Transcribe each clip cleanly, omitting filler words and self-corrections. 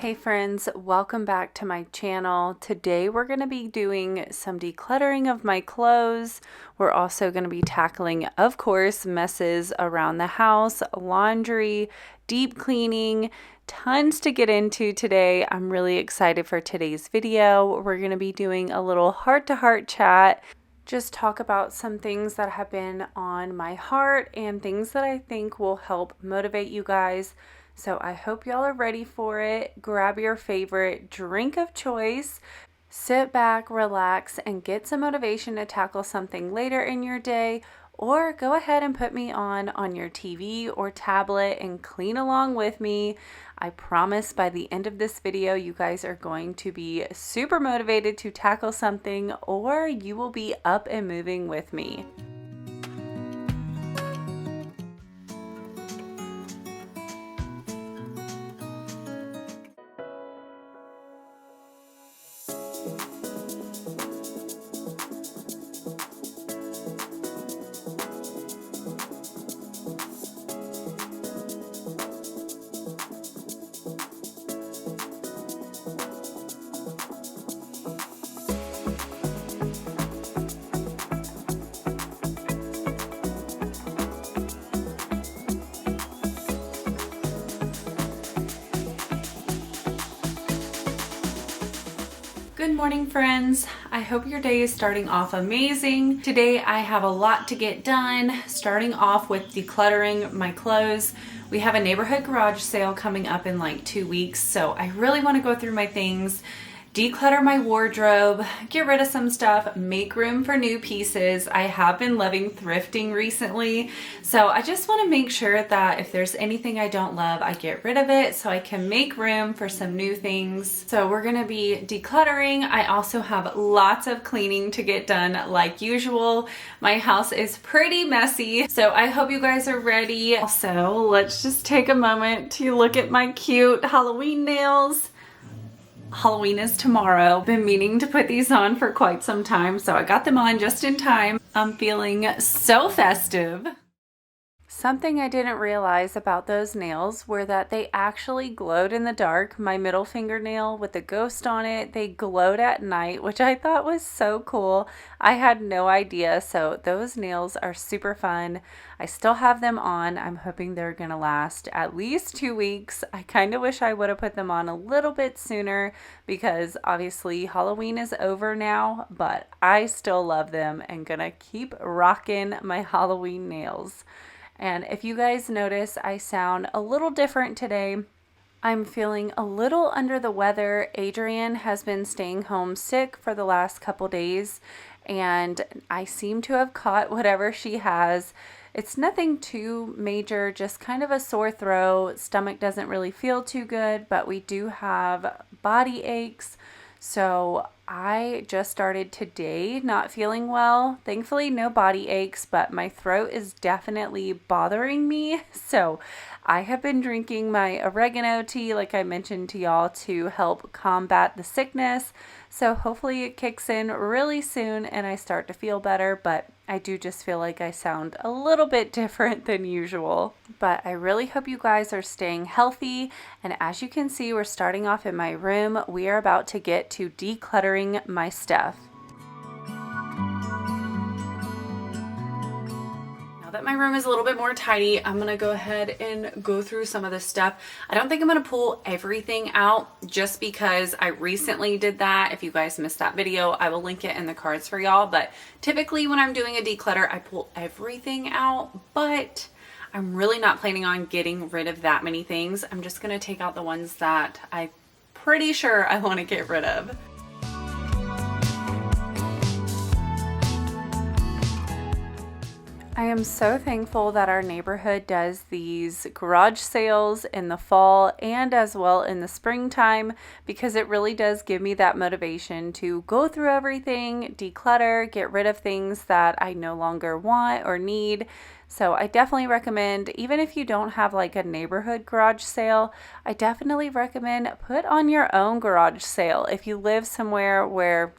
Hey friends, welcome back to my channel. Today we're going to be doing some decluttering of my clothes. We're also going to be tackling, of course, messes around the house, laundry, deep cleaning, tons to get into today. I'm really excited for today's video. We're going to be doing a little heart-to-heart chat. Just talk about some things that have been on my heart and things that I think will help motivate you guys. So I hope y'all are ready for it. Grab your favorite drink of choice, sit back, relax, and get some motivation to tackle something later in your day, or go ahead and put me on your TV or tablet and clean along with me. I promise by the end of this video, you guys are going to be super motivated to tackle something, or you will be up and moving with me. Good morning, friends. I hope your day is starting off amazing. Today I have a lot to get done, starting off with decluttering my clothes. We have a neighborhood garage sale coming up in like 2 weeks, so I really want to go through my things, declutter my wardrobe, get rid of some stuff, make room for new pieces. I have been loving thrifting recently, so I just want to make sure that if there's anything I don't love, I get rid of it so I can make room for some new things. So we're going to be decluttering. I also have lots of cleaning to get done like usual. My house is pretty messy, so I hope you guys are ready. Also, let's just take a moment to look at my cute Halloween nails. Halloween is tomorrow. Been meaning to put these on for quite some time, so I got them on just in time. I'm feeling so festive. Something I didn't realize about those nails were that they actually glowed in the dark. My middle fingernail with the ghost on it, they glowed at night, which I thought was so cool. I had no idea, so those nails are super fun. I still have them on. I'm hoping they're gonna last at least 2 weeks. I kind of wish I would have put them on a little bit sooner because obviously Halloween is over now, but I still love them and gonna keep rocking my Halloween nails. And if you guys notice, I sound a little different today. I'm feeling a little under the weather. Adrian has been staying home sick for the last couple days, and I seem to have caught whatever she has. It's nothing too major, just kind of a sore throat. Stomach doesn't really feel too good, but we do have body aches. So I just started today not feeling well. Thankfully, no body aches, but my throat is definitely bothering me. So I have been drinking my oregano tea, like I mentioned to y'all, to help combat the sickness. So hopefully it kicks in really soon and I start to feel better, but I do just feel like I sound a little bit different than usual. But I really hope you guys are staying healthy. And as you can see, we're starting off in my room. We are about to get to decluttering my stuff. That my room is a little bit more tidy, I'm gonna go ahead and go through some of this stuff. I don't think I'm gonna pull everything out just because I recently did that. If you guys missed that video, I will link it in the cards for y'all. But typically when I'm doing a declutter, I pull everything out, but I'm really not planning on getting rid of that many things. I'm just gonna take out the ones that I'm pretty sure I wanna get rid of. I am so thankful that our neighborhood does these garage sales in the fall and as well in the springtime, because it really does give me that motivation to go through everything, declutter, get rid of things that I no longer want or need. So I definitely recommend, even if you don't have like a neighborhood garage sale, I definitely recommend put on your own garage sale. If you live somewhere where,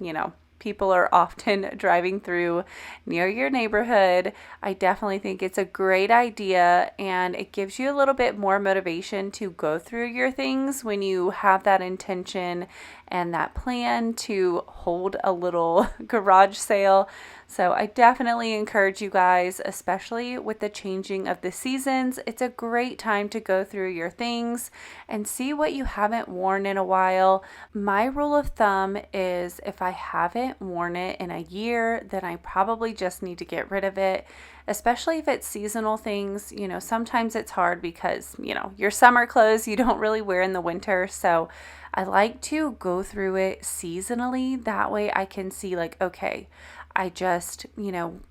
people are often driving through near your neighborhood, I definitely think it's a great idea, and it gives you a little bit more motivation to go through your things when you have that intention and that plan to hold a little garage sale. So I definitely encourage you guys, especially with the changing of the seasons, it's a great time to go through your things and see what you haven't worn in a while. My rule of thumb is if I haven't worn it in a year, then I probably just need to get rid of it. Especially if it's seasonal things, sometimes it's hard because, your summer clothes you don't really wear in the winter. So I like to go through it seasonally. That way I can see okay, I just,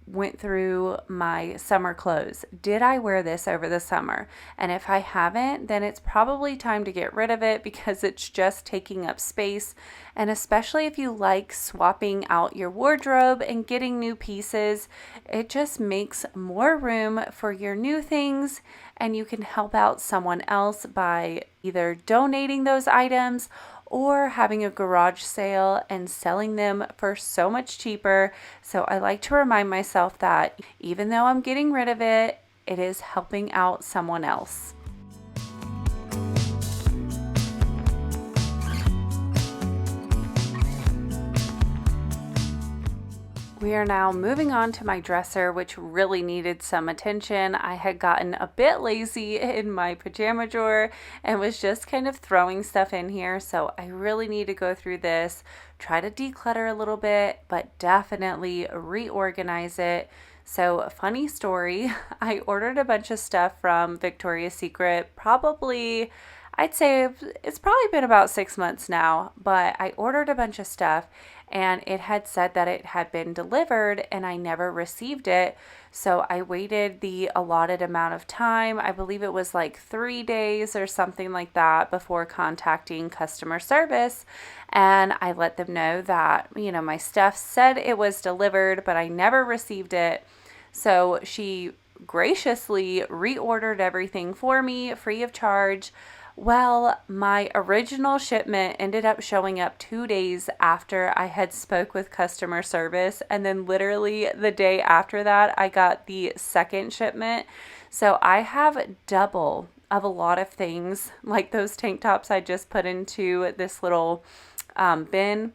went through my summer clothes. Did I wear this over the summer? And if I haven't, then it's probably time to get rid of it because it's just taking up space. And especially if you like swapping out your wardrobe and getting new pieces, it just makes more room for your new things, and you can help out someone else by either donating those items or having a garage sale and selling them for so much cheaper. So I like to remind myself that even though I'm getting rid of it, it is helping out someone else. We are now moving on to my dresser, which really needed some attention. I had gotten a bit lazy in my pajama drawer and was just kind of throwing stuff in here. So I really need to go through this, try to declutter a little bit, but definitely reorganize it. So, funny story, I ordered a bunch of stuff from Victoria's Secret, I'd say it's probably been about 6 months now, but I ordered a bunch of stuff and it had said that it had been delivered and I never received it. So I waited the allotted amount of time. I believe it was 3 days or something like that before contacting customer service. And I let them know that, my stuff said it was delivered, but I never received it. So she graciously reordered everything for me free of charge. Well, my original shipment ended up showing up 2 days after I had spoke with customer service, and then literally the day after that, I got the second shipment. So I have double of a lot of things, like those tank tops I just put into this little bin.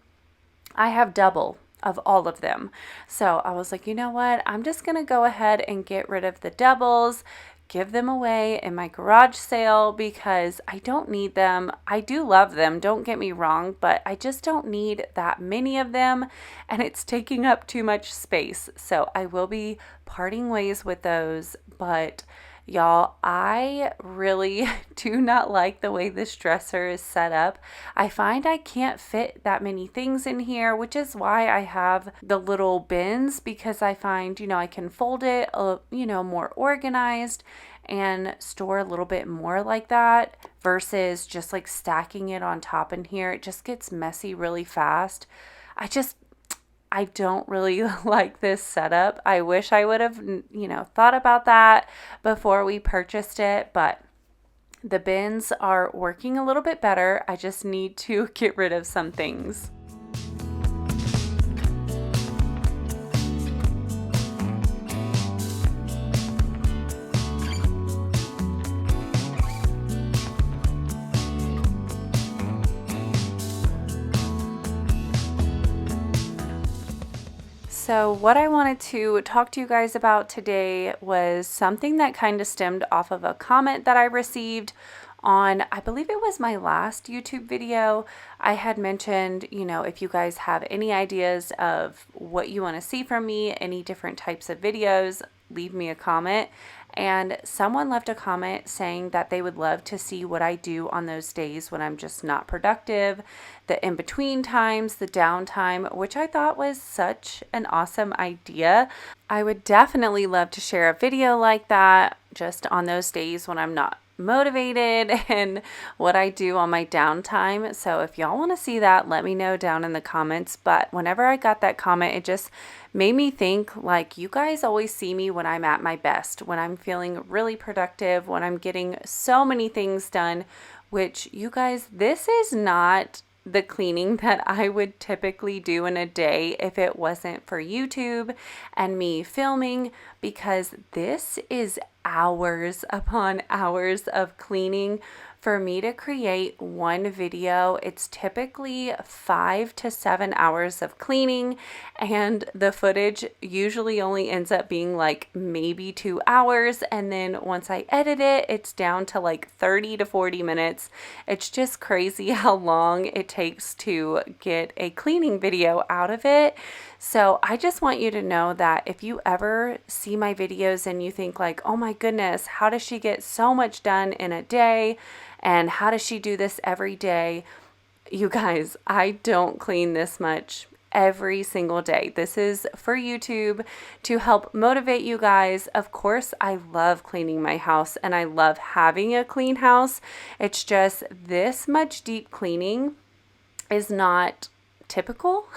I have double of all of them. So I was like, you know what? I'm just going to go ahead and get rid of the doubles, give them away in my garage sale because I don't need them. I do love them, don't get me wrong, but I just don't need that many of them and it's taking up too much space. So I will be parting ways with those, but y'all, I really do not like the way this dresser is set up. I find I can't fit that many things in here, which is why I have the little bins, because I find, I can fold it, more organized and store a little bit more like that versus just stacking it on top in here. It just gets messy really fast. I don't really like this setup. I wish I would have, thought about that before we purchased it, but the bins are working a little bit better. I just need to get rid of some things. So what I wanted to talk to you guys about today was something that kind of stemmed off of a comment that I received on, I believe it was my last YouTube video. I had mentioned, if you guys have any ideas of what you want to see from me, any different types of videos, leave me a comment. And someone left a comment saying that they would love to see what I do on those days when I'm just not productive, the in-between times, the downtime, which I thought was such an awesome idea. I would definitely love to share a video like that just on those days when I'm not motivated and what I do on my downtime. So if y'all want to see that, let me know down in the comments. But whenever I got that comment, it just made me think, you guys always see me when I'm at my best, when I'm feeling really productive, when I'm getting so many things done, which you guys, this is not the cleaning that I would typically do in a day if it wasn't for YouTube and me filming, because this is hours upon hours of cleaning. For me to create one video, it's typically 5 to 7 hours of cleaning, and the footage usually only ends up being like maybe 2 hours, and then once I edit it, it's down to like 30 to 40 minutes. It's just crazy how long it takes to get a cleaning video out of it. So I just want you to know that if you ever see my videos and you think like, oh my goodness, how does she get so much done in a day? And how does she do this every day? You guys, I don't clean this much every single day. This is for YouTube to help motivate you guys. Of course, I love cleaning my house and I love having a clean house. It's just this much deep cleaning is not typical.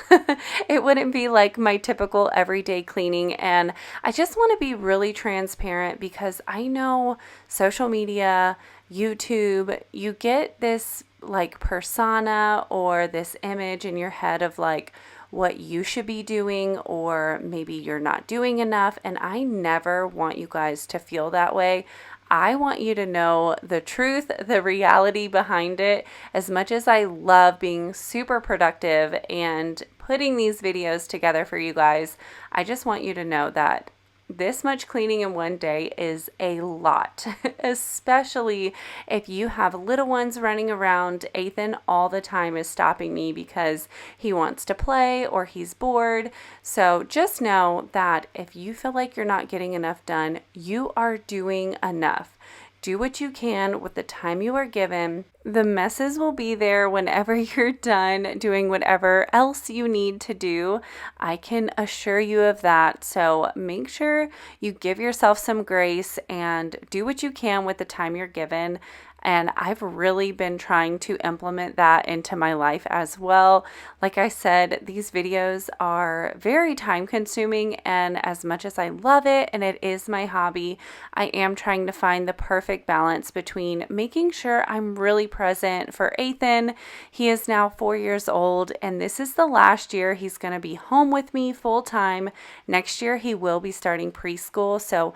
It wouldn't be like my typical everyday cleaning. And I just want to be really transparent because I know social media, YouTube, you get this like persona or this image in your head of like what you should be doing, or maybe you're not doing enough. And I never want you guys to feel that way. I want you to know the truth, the reality behind it. As much as I love being super productive and putting these videos together for you guys, I just want you to know that this much cleaning in one day is a lot, especially if you have little ones running around. Ethan all the time is stopping me because he wants to play or he's bored. So just know that if you feel like you're not getting enough done, you are doing enough. Do what you can with the time you are given. The messes will be there whenever you're done doing whatever else you need to do. I can assure you of that. So make sure you give yourself some grace and do what you can with the time you're given. And I've really been trying to implement that into my life as well. Like I said, these videos are very time consuming, and as much as I love it and it is my hobby, I am trying to find the perfect balance between making sure I'm really present for Ethan. He is now 4 years old, and this is the last year he's going to be home with me full time. Next year he will be starting preschool, so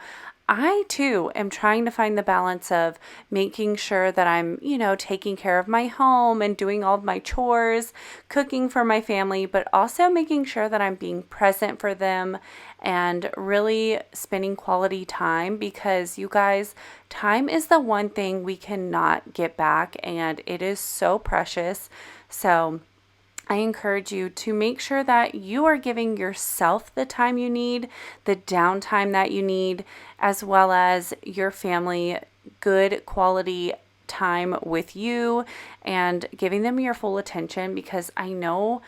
I too am trying to find the balance of making sure that I'm, taking care of my home and doing all of my chores, cooking for my family, but also making sure that I'm being present for them and really spending quality time, because you guys, time is the one thing we cannot get back, and it is so precious. So I encourage you to make sure that you are giving yourself the time you need, the downtime that you need, as well as your family good quality time with you and giving them your full attention, because I know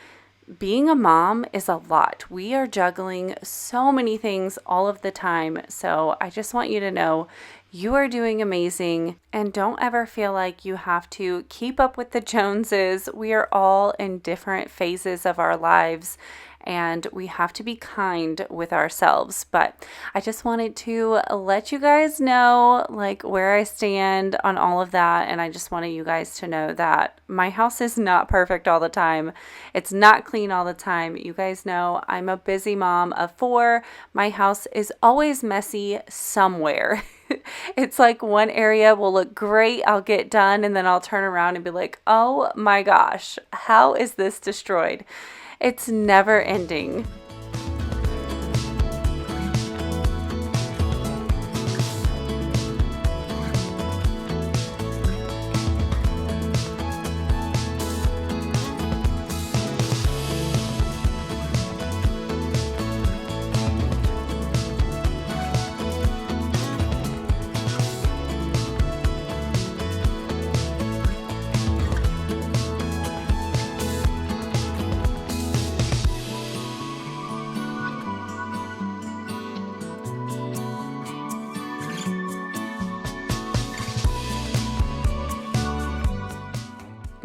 being a mom is a lot. We are juggling so many things all of the time. So I just want you to know you are doing amazing, and don't ever feel like you have to keep up with the Joneses. We are all in different phases of our lives, and we have to be kind with ourselves. But I just wanted to let you guys know like where I stand on all of that. And I just wanted you guys to know that my house is not perfect all the time. It's not clean all the time. You guys know I'm a busy mom of 4. My house is always messy somewhere. It's like one area will look great, I'll get done, and then I'll turn around and be like, oh my gosh, how is this destroyed? It's never ending.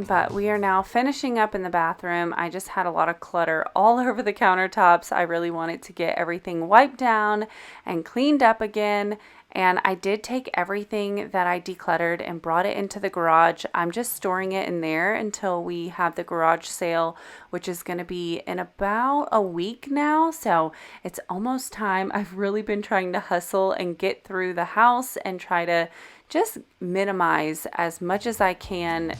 But we are now finishing up in the bathroom. I just had a lot of clutter all over the countertops. I really wanted to get everything wiped down and cleaned up again. And I did take everything that I decluttered and brought it into the garage. I'm just storing it in there until we have the garage sale, which is going to be in about a week now. So it's almost time. I've really been trying to hustle and get through the house and try to just minimize as much as I can.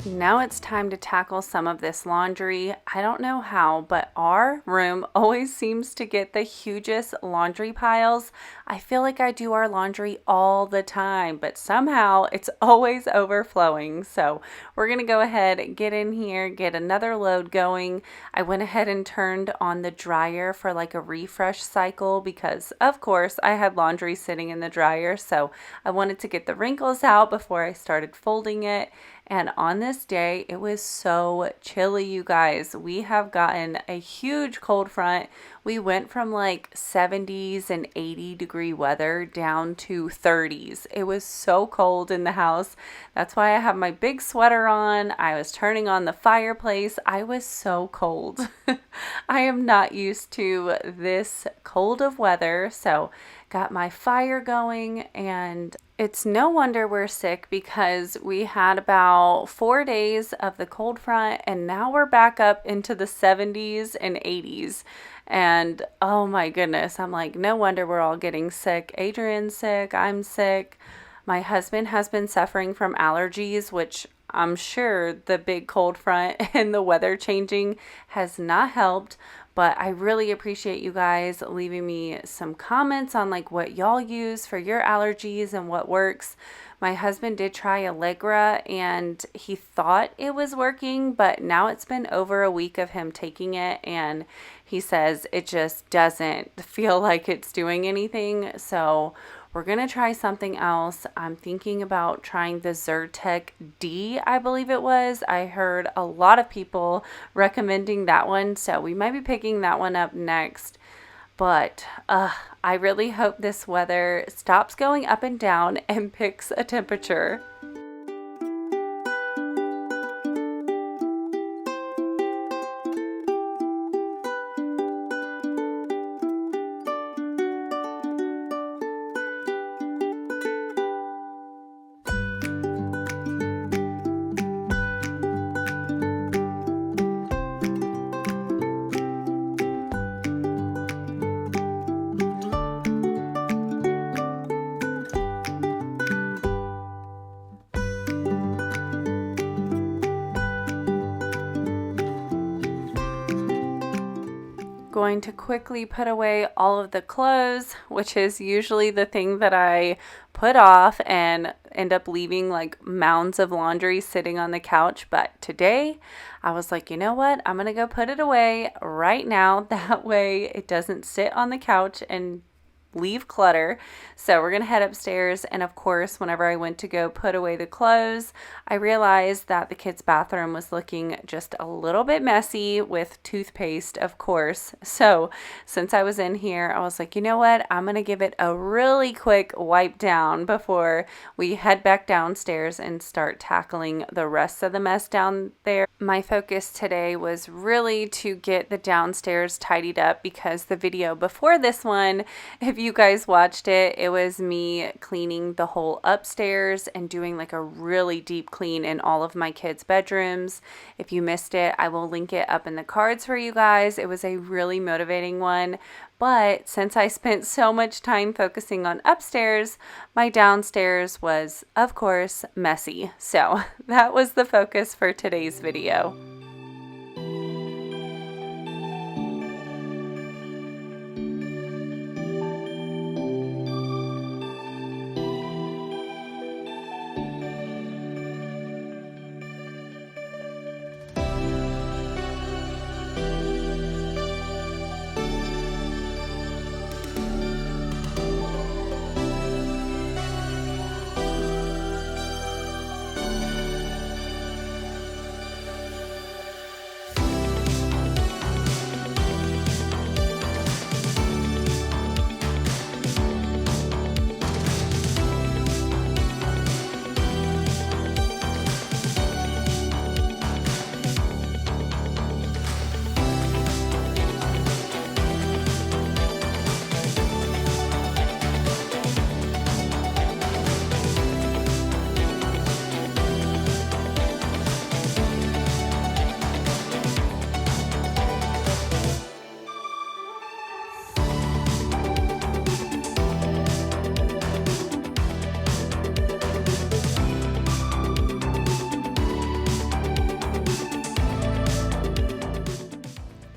Now it's time to tackle some of this laundry. I don't know how, but our room always seems to get the hugest laundry piles. I feel like I do our laundry all the time, but somehow it's always overflowing. So we're going to go ahead, get in here, get another load going. I went ahead and turned on the dryer for like a refresh cycle because, of course, I had laundry sitting in the dryer. So I wanted to get the wrinkles out before I started folding it. And on this day, it was so chilly, you guys. We have gotten a huge cold front. We went from like 70s and 80-degree weather down to 30s. It was so cold in the house. That's why I have my big sweater on. I was turning on the fireplace. I was so cold. I am not used to this cold of weather. So got my fire going, and it's no wonder we're sick because we had about 4 days of the cold front and now we're back up into the 70s and 80s. And oh my goodness, I'm like, no wonder we're all getting sick. Adrian's sick, I'm sick. My husband has been suffering from allergies, which I'm sure the big cold front and the weather changing has not helped. But I really appreciate you guys leaving me some comments on like what y'all use for your allergies and what works. My husband did try Allegra and he thought it was working, but now it's been over a week of him taking it and he says it just doesn't feel like it's doing anything. So we're going to try something else. I'm thinking about trying the Zyrtec D, I believe it was. I heard a lot of people recommending that one, so we might be picking that one up next. But I really hope this weather stops going up and down and picks a temperature. Going to quickly put away all of the clothes, which is usually the thing that I put off and end up leaving like mounds of laundry sitting on the couch. But today I was like, you know what? I'm going to go put it away right now. That way it doesn't sit on the couch and leave clutter. So we're going to head upstairs. And of course, whenever I went to go put away the clothes, I realized that the kids' bathroom was looking just a little bit messy with toothpaste, of course. So since I was in here, I was like, you know what? I'm going to give it a really quick wipe down before we head back downstairs and start tackling the rest of the mess down there. My focus today was really to get the downstairs tidied up because the video before this one, if you guys watched it, it was me cleaning the whole upstairs and doing like a really deep clean in all of my kids' bedrooms. If you missed it, I will link it up in the cards for you guys. It was a really motivating one. But since I spent so much time focusing on upstairs, my downstairs was, of course, messy. So that was the focus for today's video.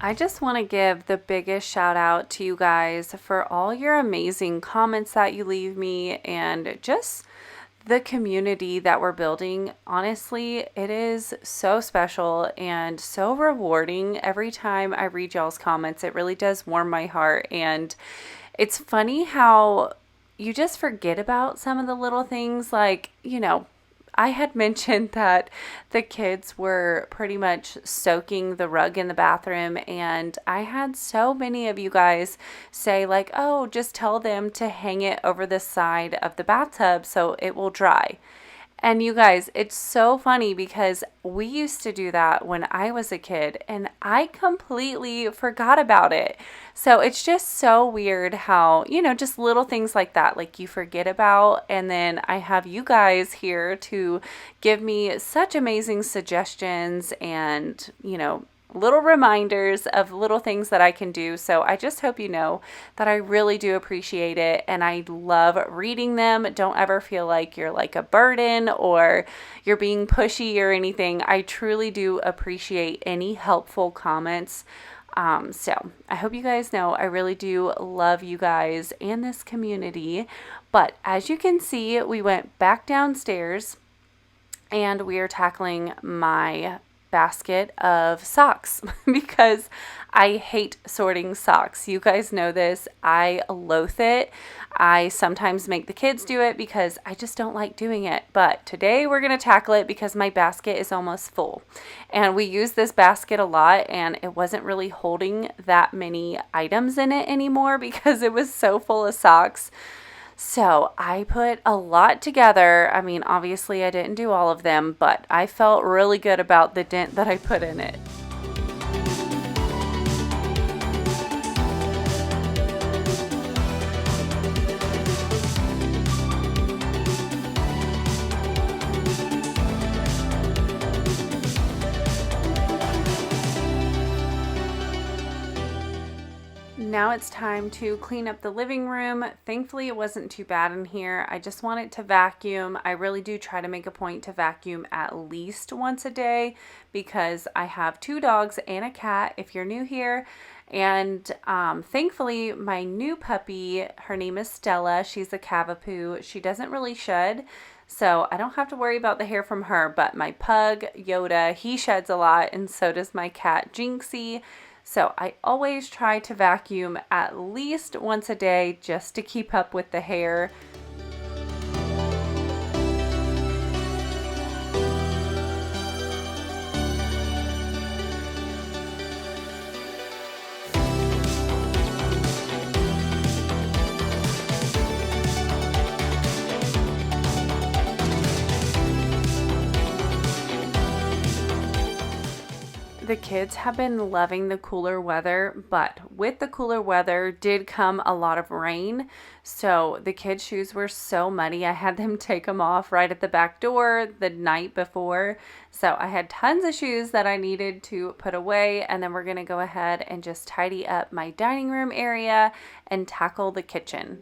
I just want to give the biggest shout out to you guys for all your amazing comments that you leave me and just the community that we're building. Honestly, it is so special and so rewarding every time I read y'all's comments. It really does warm my heart. And it's funny how you just forget about some of the little things, like, I had mentioned that the kids were pretty much soaking the rug in the bathroom, and I had so many of you guys say like, oh, just tell them to hang it over the side of the bathtub so it will dry. And you guys, it's so funny because we used to do that when I was a kid and I completely forgot about it. So it's just so weird how, just little things like that, like you forget about. And then I have you guys here to give me such amazing suggestions and, little reminders of little things that I can do. So I just hope you know that I really do appreciate it and I love reading them. Don't ever feel like you're like a burden or you're being pushy or anything. I truly do appreciate any helpful comments. So I hope you guys know I really do love you guys and this community. But as you can see, we went back downstairs and we are tackling my basket of socks because I hate sorting socks. You guys know this. I loathe it. I sometimes make the kids do it because I just don't like doing it. But today we're going to tackle it because my basket is almost full. And we use this basket a lot and it wasn't really holding that many items in it anymore because it was so full of socks. So I put a lot together. I mean, obviously I didn't do all of them, but I felt really good about the dent that I put in it. Now it's time to clean up the living room. Thankfully, it wasn't too bad in here. I just wanted to vacuum. I really do try to make a point to vacuum at least once a day because I have 2 dogs and a cat, if you're new here. And thankfully, my new puppy, her name is Stella. She's a Cavapoo. She doesn't really shed, so I don't have to worry about the hair from her. But my pug, Yoda, he sheds a lot, and so does my cat, Jinxie. So I always try to vacuum at least once a day just to keep up with the hair. The kids have been loving the cooler weather, but with the cooler weather did come a lot of rain. So the kids' shoes were so muddy. I had them take them off right at the back door the night before. So I had tons of shoes that I needed to put away. And then we're going to go ahead and just tidy up my dining room area and tackle the kitchen.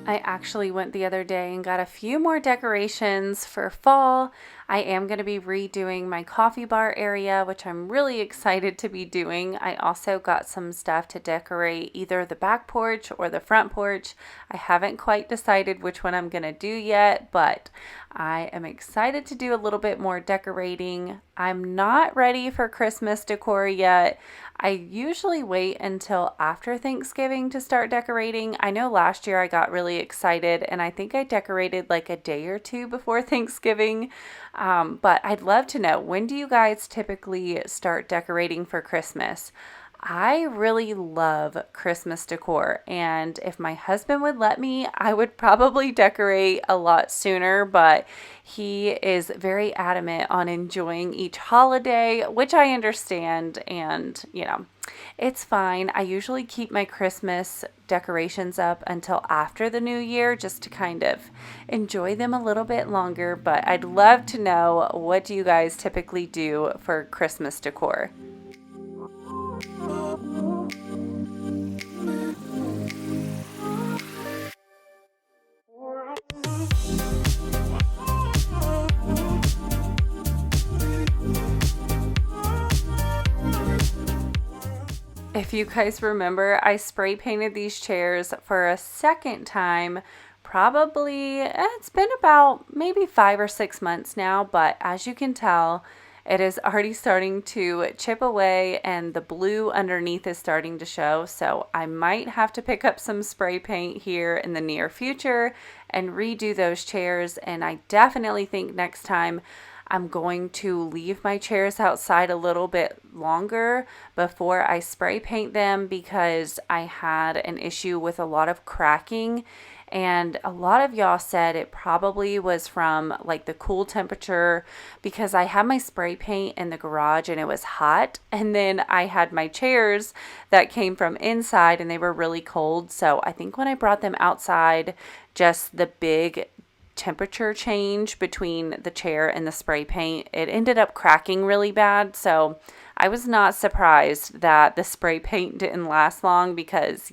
I actually went the other day and got a few more decorations for fall. I am going to be redoing my coffee bar area, which I'm really excited to be doing. I also got some stuff to decorate either the back porch or the front porch. I haven't quite decided which one I'm going to do yet, but I am excited to do a little bit more decorating. I'm not ready for Christmas decor yet. I usually wait until after Thanksgiving to start decorating. I know last year I got really excited and I think I decorated like a day or two before Thanksgiving. But I'd love to know, when do you guys typically start decorating for Christmas? I really love Christmas decor, and if my husband would let me, I would probably decorate a lot sooner, but he is very adamant on enjoying each holiday, which I understand, and it's fine. I usually keep my Christmas decorations up until after the new year just to kind of enjoy them a little bit longer, but I'd love to know, what do you guys typically do for Christmas decor? If you guys remember, I spray painted these chairs for a second time. Probably, it's been about maybe 5 or 6 months now, but as you can tell, it is already starting to chip away and the blue underneath is starting to show. So I might have to pick up some spray paint here in the near future and redo those chairs. And I definitely think next time I'm going to leave my chairs outside a little bit longer before I spray paint them, because I had an issue with a lot of cracking. And a lot of y'all said it probably was from like the cool temperature, because I had my spray paint in the garage and it was hot. And then I had my chairs that came from inside and they were really cold. So I think when I brought them outside, just the big temperature change between the chair and the spray paint, it ended up cracking really bad. So I was not surprised that the spray paint didn't last long, because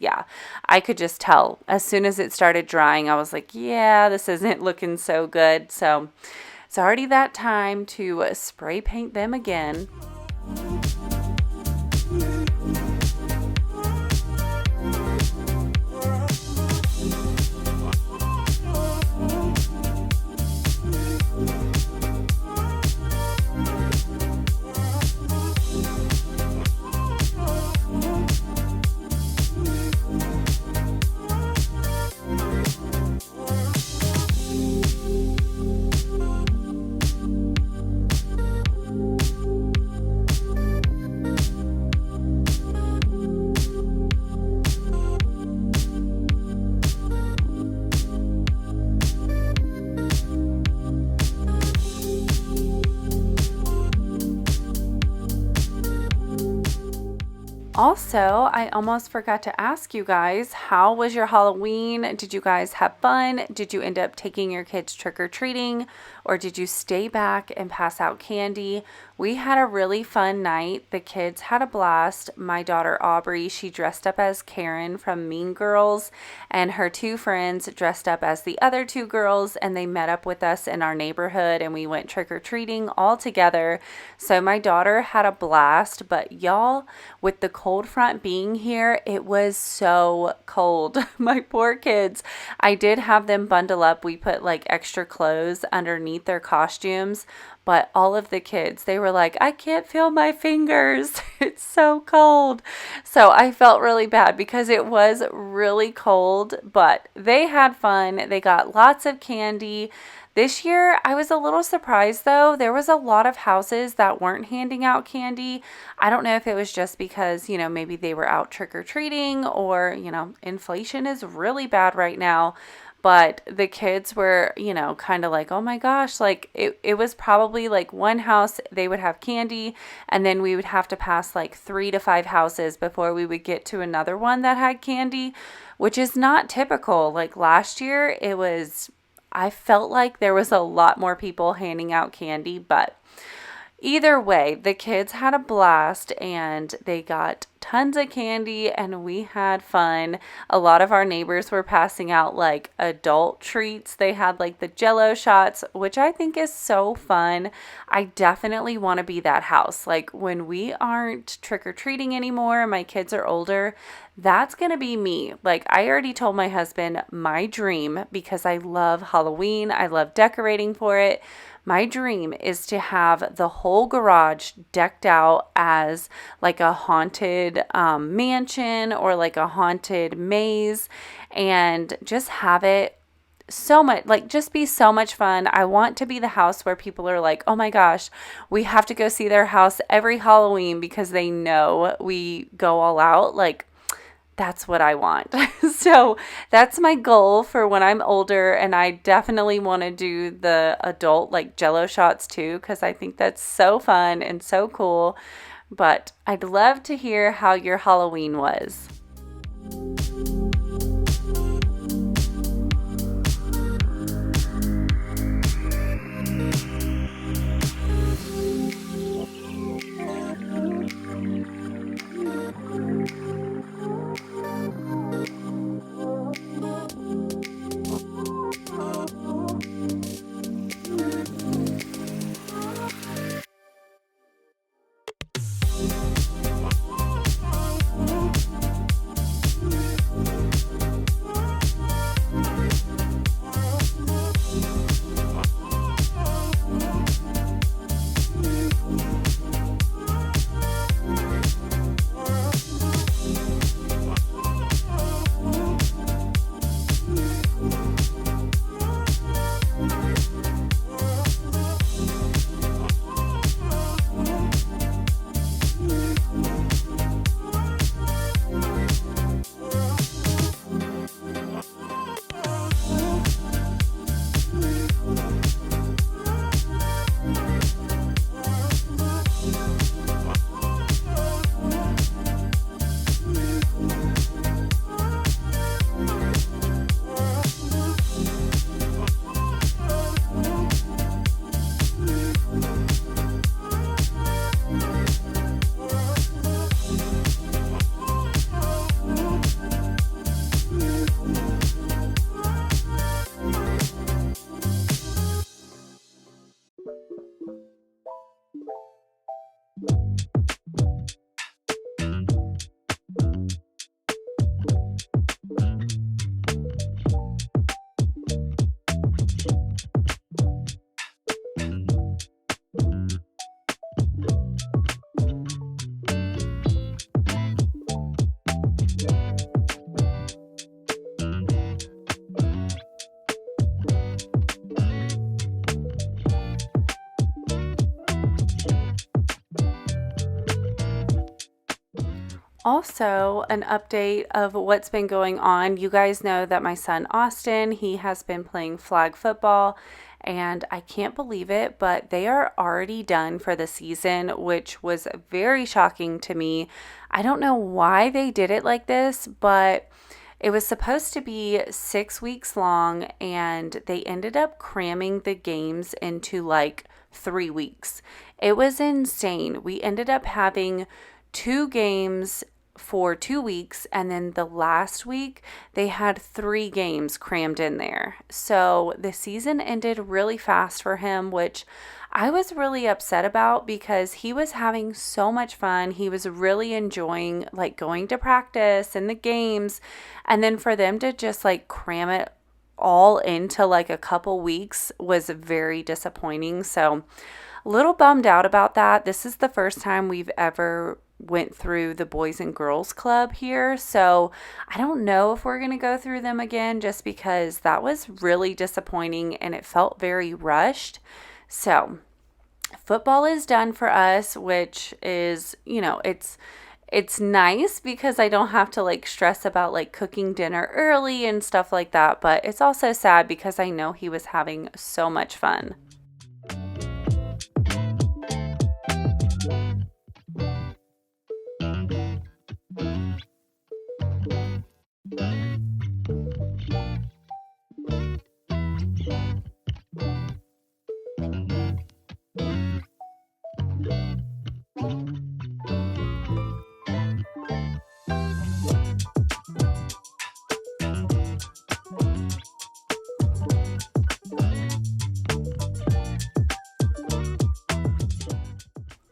I could just tell as soon as it started drying, I was like, this isn't looking so good. So it's already that time to spray paint them again. Also, I almost forgot to ask you guys, how was your Halloween? Did you guys have fun? Did you end up taking your kids trick-or-treating, or did you stay back and pass out candy? We had a really fun night. The kids had a blast. My daughter Aubrey, she dressed up as Karen from Mean Girls, and her two friends dressed up as the other two girls, and they met up with us in our neighborhood and we went trick-or-treating all together. So my daughter had a blast, but y'all, with the cold front being here, it was so cold. My poor kids, I did have them bundle up. We put like extra clothes underneath their costumes, but all of the kids, they were like, I can't feel my fingers. It's so cold. So I felt really bad because it was really cold, but they had fun. They got lots of candy. This year, I was a little surprised though. There was a lot of houses that weren't handing out candy. I don't know if it was just because, maybe they were out trick-or-treating, or, inflation is really bad right now. But the kids were, kind of like, oh my gosh, like it was probably like one house, they would have candy, and then we would have to pass like 3 to 5 houses before we would get to another one that had candy, which is not typical. Like last year, I felt like there was a lot more people handing out candy, but either way, the kids had a blast and they got tons of candy and we had fun. A lot of our neighbors were passing out like adult treats. They had like the Jello shots, which I think is so fun. I definitely want to be that house. Like when we aren't trick-or-treating anymore, my kids are older, that's going to be me. Like I already told my husband my dream, because I love Halloween. I love decorating for it. My dream is to have the whole garage decked out as like a haunted mansion or like a haunted maze, and just have it so much, like just be so much fun. I want to be the house where people are like, oh my gosh, we have to go see their house every Halloween because they know we go all out. Like that's what I want. So that's my goal for when I'm older. And I definitely want to do the adult like Jello shots too, because I think that's so fun and so cool. But I'd love to hear how your Halloween was. Also, an update of what's been going on. You guys know that my son Austin, he has been playing flag football, and I can't believe it, but they are already done for the season, which was very shocking to me. I don't know why they did it like this, but it was supposed to be 6 weeks long, and they ended up cramming the games into like 3 weeks. It was insane. We ended up having 2 games for 2 weeks, and then the last week they had 3 games crammed in there. So the season ended really fast for him, which I was really upset about because he was having so much fun. He was really enjoying like going to practice and the games, and then for them to just like cram it all into like a couple weeks was very disappointing. So a little bummed out about that. This is the first time we've ever went through the Boys and Girls Club here, so I don't know if we're going to go through them again, just because that was really disappointing and it felt very rushed. So football is done for us, which is, it's nice because I don't have to like stress about like cooking dinner early and stuff like that, but it's also sad because I know he was having so much fun.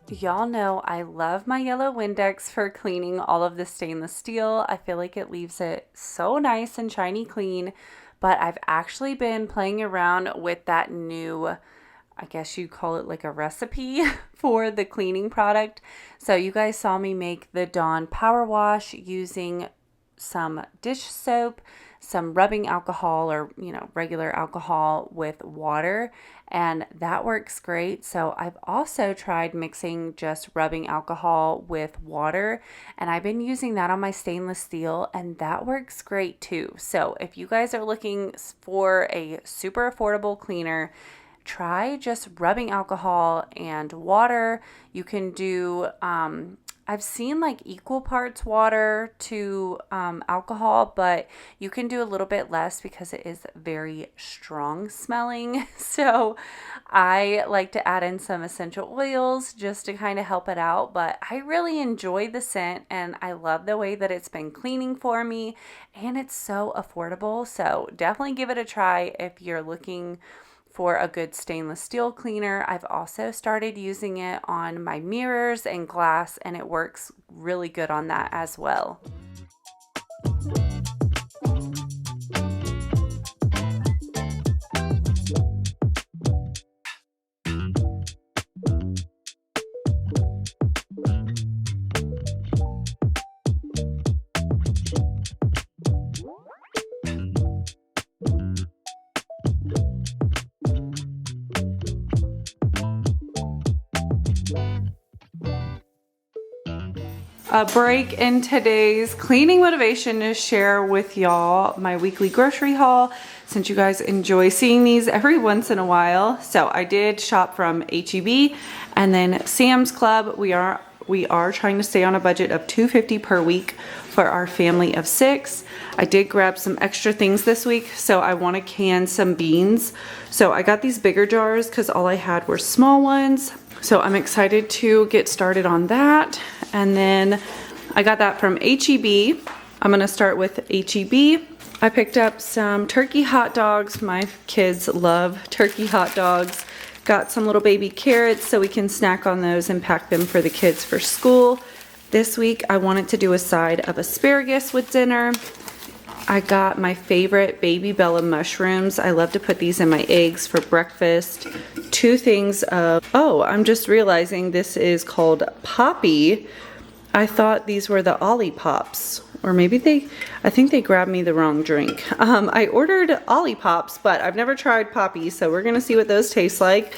Y'all know I love my yellow Windex for cleaning all of the stainless steel. I feel like it leaves it so nice and shiny clean, but I've actually been playing around with that new, I guess you call it like a recipe for the cleaning product. So you guys saw me make the Dawn Power Wash using some dish soap, some rubbing alcohol or, regular alcohol with water, and that works great. So I've also tried mixing just rubbing alcohol with water, and I've been using that on my stainless steel, and that works great too. So if you guys are looking for a super affordable cleaner, try just rubbing alcohol and water. You can do, I've seen like equal parts water to alcohol, but you can do a little bit less because it is very strong smelling. So I like to add in some essential oils just to kind of help it out. But I really enjoy the scent, and I love the way that it's been cleaning for me, and it's so affordable. So definitely give it a try if you're looking for a good stainless steel cleaner. I've also started using it on my mirrors and glass, and it works really good on that as well. A break in today's cleaning motivation to share with y'all my weekly grocery haul, since you guys enjoy seeing these every once in a while. So I did shop from HEB and then Sam's Club. We are trying to stay on a budget of $2.50 per week for our family of 6. I did grab some extra things this week, so I want to can some beans. So I got these bigger jars because all I had were small ones. So I'm excited to get started on that. And then I got that from HEB. I'm gonna start with HEB. I picked up some turkey hot dogs. My kids love turkey hot dogs. Got some little baby carrots so we can snack on those and pack them for the kids for school. This week I wanted to do a side of asparagus with dinner. I got my favorite Baby Bella mushrooms. I love to put these in my eggs for breakfast. 2 things of, oh, I'm just realizing this is called Poppy. I thought these were the Ollipops, or maybe I think they grabbed me the wrong drink. I ordered Ollipops, but I've never tried Poppy, so we're gonna see what those taste like.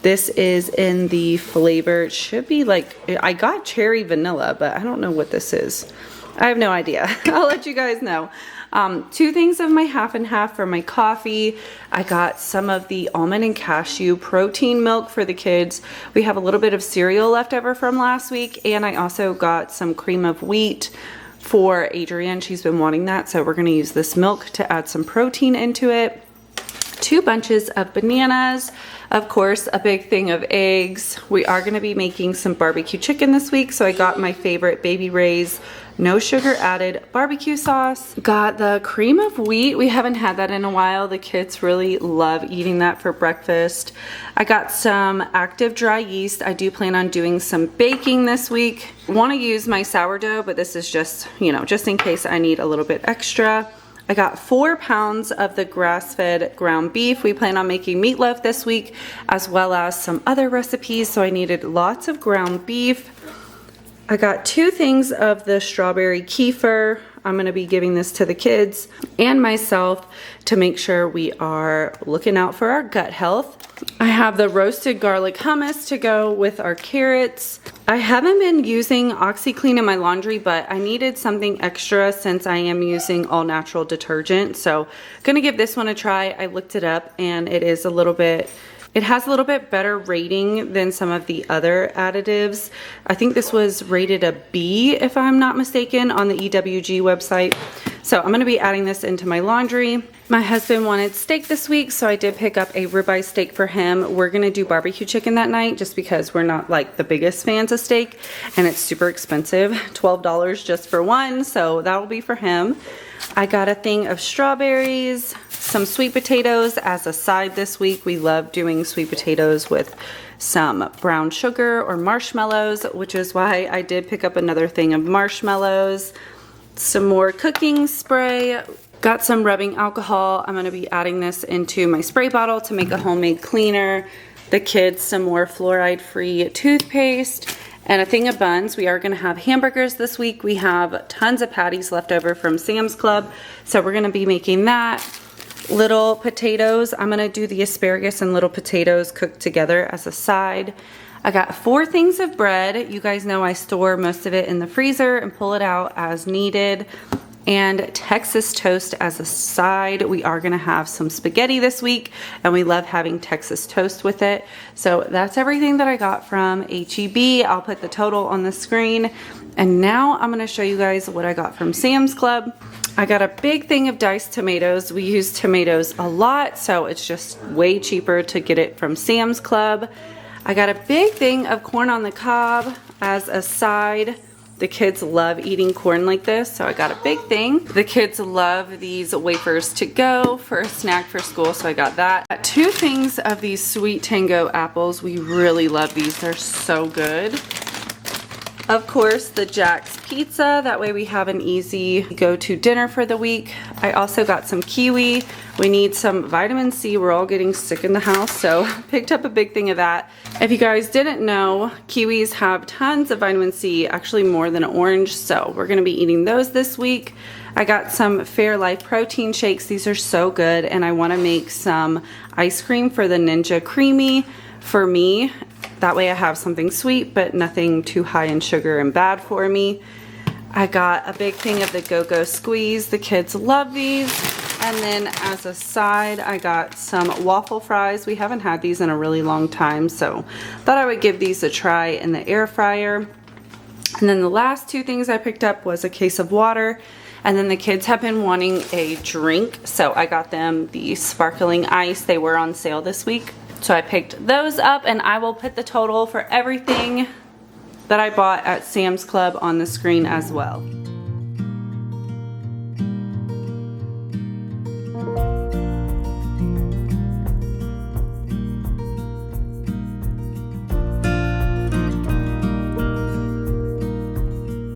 This is in the flavor, it should be like, I got cherry vanilla, but I don't know what this is. I have no idea. I'll let you guys know. 2 things of my half and half for my coffee. I got some of the almond and cashew protein milk for the kids. We have a little bit of cereal left over from last week, and I also got some cream of wheat for Adrienne. She's been wanting that, so we're gonna use this milk to add some protein into it. 2 bunches of bananas. Of course, a big thing of eggs. We are gonna be making some barbecue chicken this week, so I got my favorite Baby Ray's no sugar added barbecue sauce. Got the cream of wheat. We haven't had that in a while. The kids really love eating that for breakfast. I got some active dry yeast. I do plan on doing some baking this week. Want to use my sourdough, but this is just, just in case I need a little bit extra. I got 4 pounds of the grass-fed ground beef. We plan on making meatloaf this week, as well as some other recipes, so I needed lots of ground beef. I got 2 things of the strawberry kefir. I'm gonna be giving this to the kids and myself to make sure we are looking out for our gut health. I have the roasted garlic hummus to go with our carrots. I haven't been using OxyClean in my laundry, but I needed something extra since I am using all natural detergent. So gonna give this one a try. I looked it up and it has a little bit better rating than some of the other additives. I think this was rated a B, if I'm not mistaken, on the EWG website. So I'm gonna be adding this into my laundry. My husband wanted steak this week, so I did pick up a ribeye steak for him. We're gonna do barbecue chicken that night just because we're not like the biggest fans of steak, and it's super expensive, $12 just for one, so that will be for him. I got a thing of strawberries, some sweet potatoes as a side this week. We love doing sweet potatoes with some brown sugar or marshmallows, which is why I did pick up another thing of marshmallows, some more cooking spray, got some rubbing alcohol. I'm gonna be adding this into my spray bottle to make a homemade cleaner. The kids some more fluoride-free toothpaste, and a thing of buns. We are gonna have hamburgers this week. We have tons of patties left over from Sam's Club, so we're gonna be making that. Little potatoes. I'm gonna do the asparagus and little potatoes cooked together as a side. I got 4 things of bread. You guys know I store most of it in the freezer and pull it out as needed. And Texas toast as a side. We are gonna have some spaghetti this week, and we love having Texas toast with it. So that's everything that I got from HEB. I'll put the total on the screen. And now I'm gonna show you guys what I got from Sam's Club. I got a big thing of diced tomatoes. We use tomatoes a lot, so it's just way cheaper to get it from Sam's Club. I got a big thing of corn on the cob as a side. The kids love eating corn like this, so I got a big thing. The kids love these wafers to go for a snack for school, so I got that. Got 2 things of these Sweet Tango apples. We really love these. They're so good. Of course, the Jack's Pizza. That way we have an easy go-to dinner for the week. I also got some kiwi. We need some vitamin C. We're all getting sick in the house, so picked up a big thing of that. If you guys didn't know, kiwis have tons of vitamin C, actually more than an orange, so we're gonna be eating those this week. I got some Fairlife protein shakes. These are so good, and I wanna make some ice cream for the Ninja Creamy for me. That way I have something sweet, but nothing too high in sugar and bad for me. I got a big thing of the Go-Go Squeeze. The kids love these. And then as a side, I got some waffle fries. We haven't had these in a really long time, so thought I would give these a try in the air fryer. And then the last 2 things I picked up was a case of water. And then the kids have been wanting a drink, so I got them the sparkling ice. They were on sale this week. So I picked those up, and I will put the total for everything that I bought at Sam's Club on the screen as well.